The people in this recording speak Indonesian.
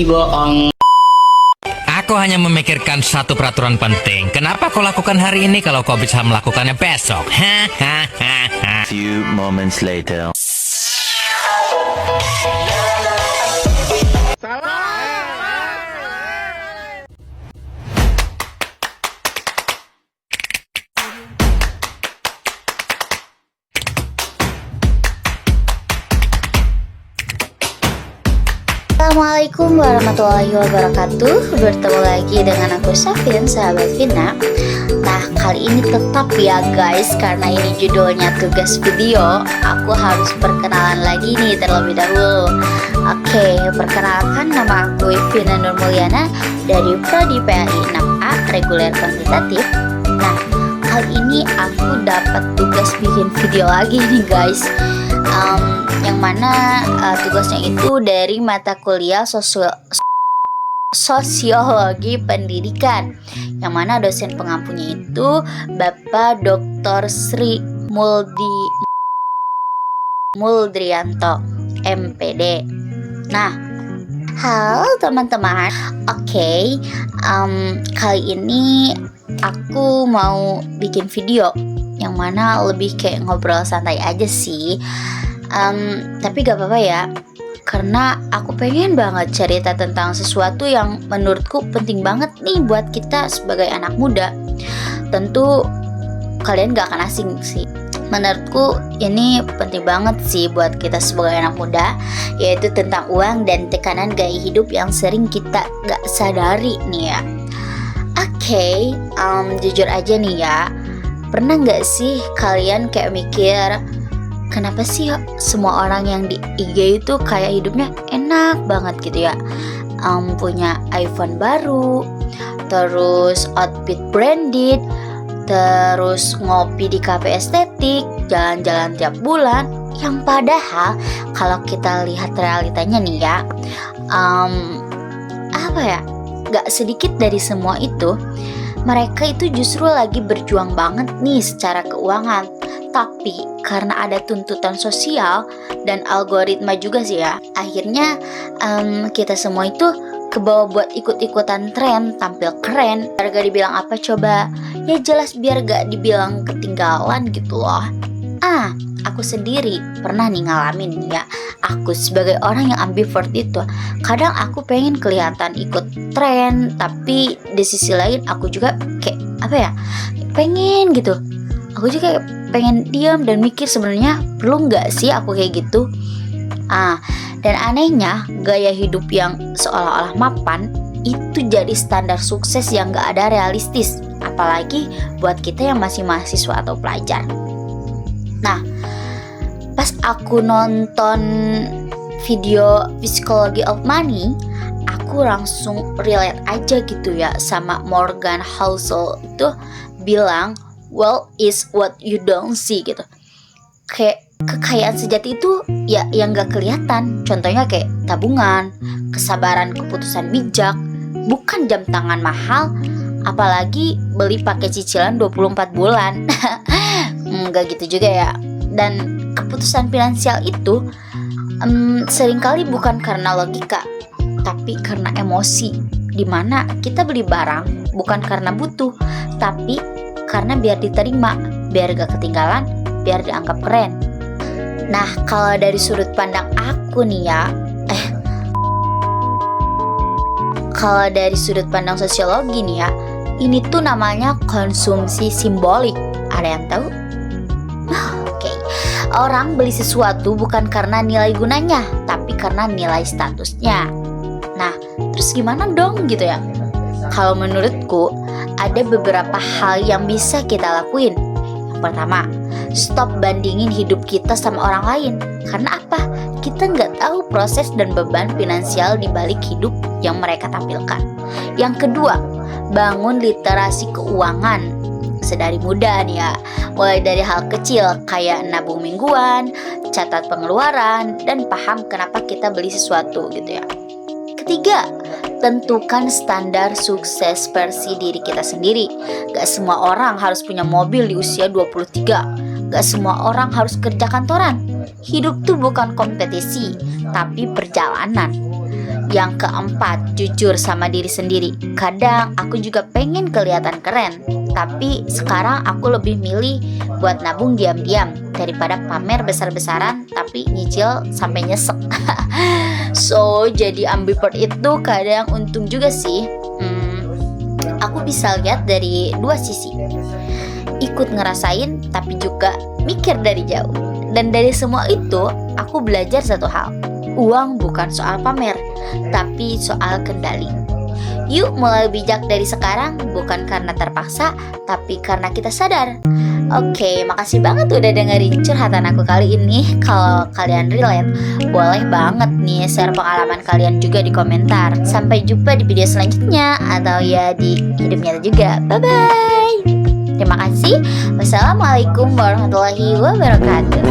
bohong. Aku hanya memikirkan satu peraturan penting. Kenapa kau lakukan hari ini kalau kau bisa melakukannya besok? Few moments later. Assalamualaikum warahmatullahi wabarakatuh. Bertemu lagi dengan aku Safin, sahabat Vina. Nah, kali ini tetap ya guys, karena ini judulnya tugas video, aku harus perkenalan lagi nih terlebih dahulu. Oke, perkenalkan, nama aku Vina Nurmulyana dari Prodi PAI 6A reguler kuantitatif. Nah, kali ini aku dapat tugas bikin video lagi nih guys. Yang mana tugasnya itu dari mata kuliah sosiologi pendidikan, yang mana dosen pengampunya itu Bapak Dr. Sri Muldrianto MPD. Nah, halo teman-teman. Oke, kali ini aku mau bikin video yang mana lebih kayak ngobrol santai aja sih. Tapi gak apa-apa ya, karena aku pengen banget cerita tentang sesuatu yang menurutku penting banget nih buat kita sebagai anak muda. Tentu kalian gak akan asing sih. Menurutku ini penting banget sih buat kita sebagai anak muda, yaitu tentang uang dan tekanan gaya hidup yang sering kita gak sadari nih ya. Oke, jujur aja nih ya, pernah gak sih kalian kayak mikir, kenapa sih semua orang yang di IG itu kayak hidupnya enak banget gitu ya? Punya iPhone baru, terus outfit branded, terus ngopi di cafe estetik, jalan-jalan tiap bulan. Yang padahal kalau kita lihat realitanya nih ya, gak sedikit dari semua itu, mereka itu justru lagi berjuang banget nih secara keuangan. Tapi karena ada tuntutan sosial dan algoritma juga sih ya, akhirnya kita semua itu kebawa buat ikut-ikutan tren, tampil keren. Biar gak dibilang apa coba? Ya jelas biar gak dibilang ketinggalan gitu loh. Aku sendiri pernah nih ngalamin ya. Aku sebagai orang yang ambivert itu, kadang aku pengen kelihatan ikut tren, tapi di sisi lain aku juga kayak pengen gitu. Aku juga pengen diam dan mikir sebenarnya perlu nggak sih aku kayak gitu. Dan anehnya gaya hidup yang seolah-olah mapan itu jadi standar sukses yang nggak ada realistis, apalagi buat kita yang masih mahasiswa atau pelajar. Nah, pas aku nonton video Psychology of Money, aku langsung relate aja gitu ya sama Morgan Housel itu bilang, wealth is what you don't see gitu. Kayak kekayaan sejati itu ya yang gak kelihatan. Contohnya kayak tabungan, kesabaran, keputusan bijak, bukan jam tangan mahal, apalagi beli pakai cicilan 24 bulan. Enggak gitu juga ya. Dan keputusan finansial itu seringkali bukan karena logika, tapi karena emosi. Dimana kita beli barang bukan karena butuh, tapi karena biar diterima, biar gak ketinggalan, biar dianggap keren. Nah, kalau dari sudut pandang aku nih ya, kalau dari sudut pandang sosiologi nih ya, ini tuh namanya konsumsi simbolik. Ada yang tahu? Oke. Orang beli sesuatu bukan karena nilai gunanya, tapi karena nilai statusnya. Nah, terus gimana dong gitu ya? Kalau menurutku, ada beberapa hal yang bisa kita lakuin. Yang pertama, stop bandingin hidup kita sama orang lain. Karena apa? Kita nggak tahu proses dan beban finansial di balik hidup yang mereka tampilkan. Yang kedua, bangun literasi keuangan sedari muda nih ya. Mulai dari hal kecil kayak nabung mingguan, catat pengeluaran, dan paham kenapa kita beli sesuatu gitu ya. Ketiga, tentukan standar sukses versi diri kita sendiri. Gak semua orang harus punya mobil di usia 23. Gak semua orang harus kerja kantoran. Hidup tuh bukan kompetisi, tapi perjalanan. Yang keempat, jujur sama diri sendiri. Kadang aku juga pengen kelihatan keren, tapi sekarang aku lebih milih buat nabung diam-diam daripada pamer besar-besaran tapi nyicil sampai nyesek. So, jadi ambivert itu kadang untung juga sih. Aku bisa lihat dari dua sisi. Ikut ngerasain tapi juga mikir dari jauh. Dan dari semua itu, aku belajar satu hal. Uang bukan soal pamer, tapi soal kendali. Yuk mulai bijak dari sekarang, bukan karena terpaksa, tapi karena kita sadar. Oke, makasih banget udah dengerin curhatan aku kali ini. Kalau kalian relate, boleh banget nih share pengalaman kalian juga di komentar. Sampai jumpa di video selanjutnya, atau ya di hidup nyata juga. Bye-bye. Terima kasih. Wassalamualaikum warahmatullahi wabarakatuh.